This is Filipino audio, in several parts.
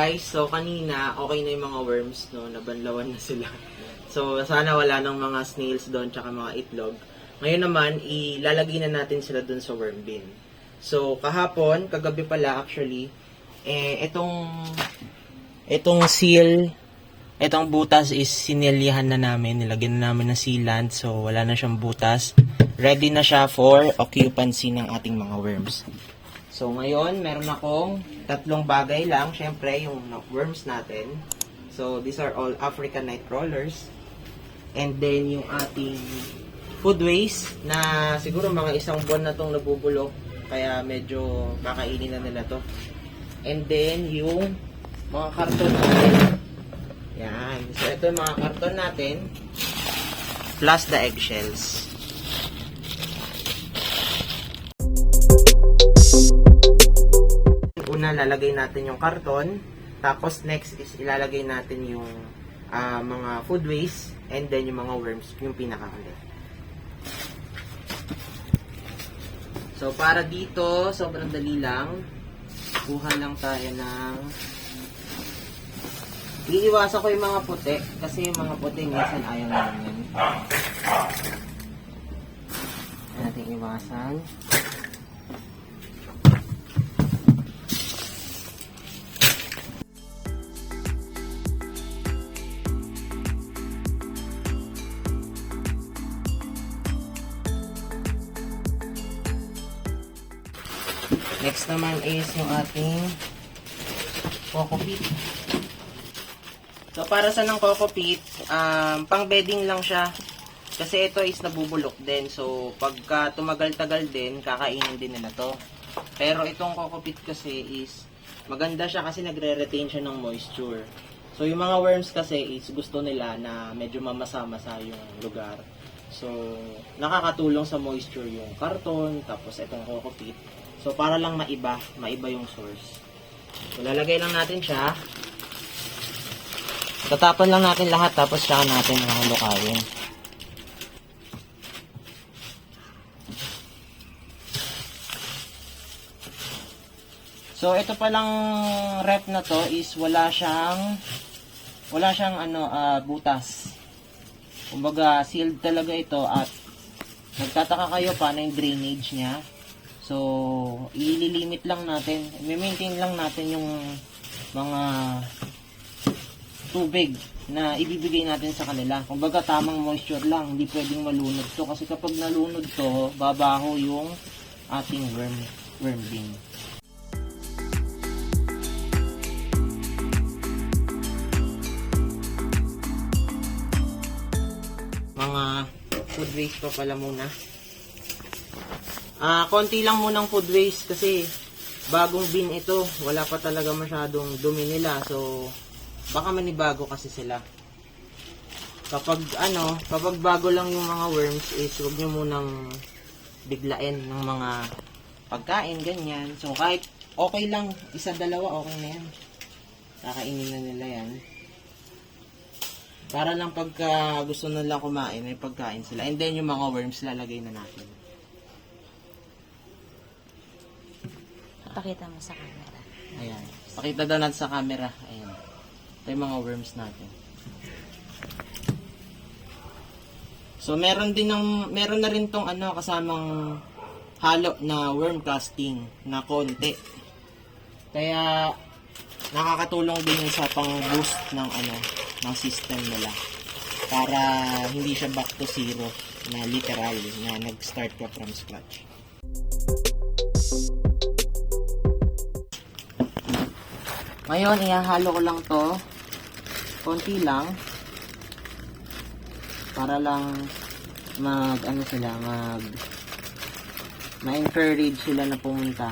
guys, so kanina okay na yung mga worms, no, nabanlawan na sila. So sana wala nang mga snails doon tsaka mga itlog. Ngayon naman ilalagay na natin sila doon sa worm bin. So kahapon, kagabi pala actually, itong seal, itong butas is sinilyahan na namin, nilagyan na namin ng sealant, so wala na siyang butas. Ready na siya for occupancy ng ating mga worms. So ngayon, meron akong tatlong bagay lang. Syempre, yung worms natin. So these are all African night crawlers. And then yung ating food waste na siguro mga isang buwan na tong nabubulok. Kaya medyo kakainin na nila to. And then yung mga karton natin. Yan. So ito yung mga karton natin. Plus the eggshells. Una, lalagay natin yung karton. Tapos, next is ilalagay natin yung mga food waste. And then, yung mga worms, yung pinakahuli. So, para dito, sobrang dali lang. Kuha lang tayo ng... Iiwasan ko yung mga puti. Kasi yung mga puti, minsan ayaw naman yan. Natin iwasan. Next naman is yung ating coco peat. So, para sa ng coco peat, pang bedding lang siya. Kasi ito is nabubulok din. So, pagka tumagal-tagal din, kakainin din nila to. Pero itong coco peat kasi is maganda siya kasi nagre-retain siya ng moisture. So, yung mga worms kasi is gusto nila na medyo mamasa-masa yung lugar. So, nakakatulong sa moisture yung karton, tapos itong coco peat. So, para lang maiba yung source. So, lalagay lang natin siya. Tatapon lang natin lahat, tapos siya natin halukayin. So, ito palang rep na to is wala siyang butas. Kumbaga, sealed talaga ito at nagtataka kayo paano yung drainage niya. So, ililimit lang natin, i-maintain lang natin yung mga tubig na ibibigay natin sa kanila. Kumbaga, tamang moisture lang, hindi pwedeng malunod to. Kasi kapag nalunod to, babaho yung ating worm bin. Mga food waste pa pala muna. Konti lang munang food waste kasi bagong bin ito. Wala pa talaga masyadong dumi nila. So, baka manibago kasi sila. Kapag bago lang yung mga worms is huwag nyo munang biglain ng mga pagkain, ganyan. So, kahit okay lang, isa, dalawa, okay na yan. Kakainin na nila yan. Para lang pagka gusto nila kumain, may pagkain sila. And then yung mga worms, lalagay na natin. Pakita mo sa camera. Ayan. Pakita daw natin sa camera. Ayan. Ito yung mga worms natin. So, meron na rin tong kasamang halo na worm casting na konti. Kaya, nakakatulong din sa pang-boost ng system nila. Para hindi siya back to zero na literal na nag-start ka from scratch. Ngayon, ihahalo ko lang to. Konti lang. Para lang ma-encourage sila na pumunta.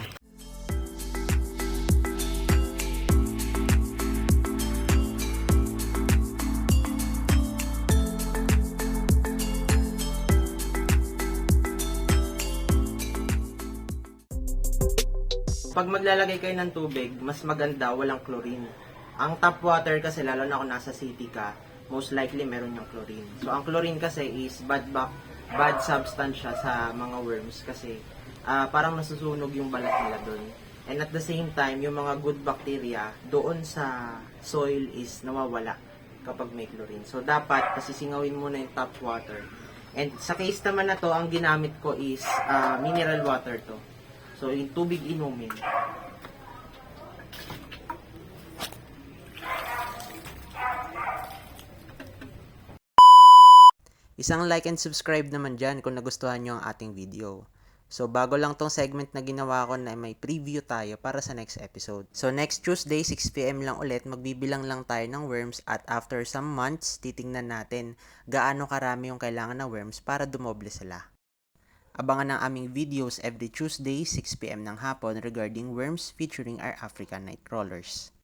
Pag maglalagay kayo ng tubig, mas maganda walang chlorine. Ang tap water kasi, lalo na kung nasa city ka, most likely meron yung chlorine. So, ang chlorine kasi is bad substance siya sa mga worms kasi parang masusunog yung balat nila doon. And at the same time, yung mga good bacteria doon sa soil is nawawala kapag may chlorine. So, dapat pasisingawin muna yung tap water. And sa case naman na to, ang ginamit ko is mineral water to. So, yung tubig inumin. Isang like and subscribe naman dyan kung nagustuhan nyo ang ating video. So, bago lang tong segment na ginawa ko na may preview tayo para sa next episode. So, next Tuesday, 6 PM lang ulit, magbibilang lang tayo ng worms at after some months, titingnan natin gaano karami yung kailangan ng worms para dumoble sila. Abangan ang aming videos every Tuesday, 6 PM ng hapon regarding worms featuring our African night crawlers.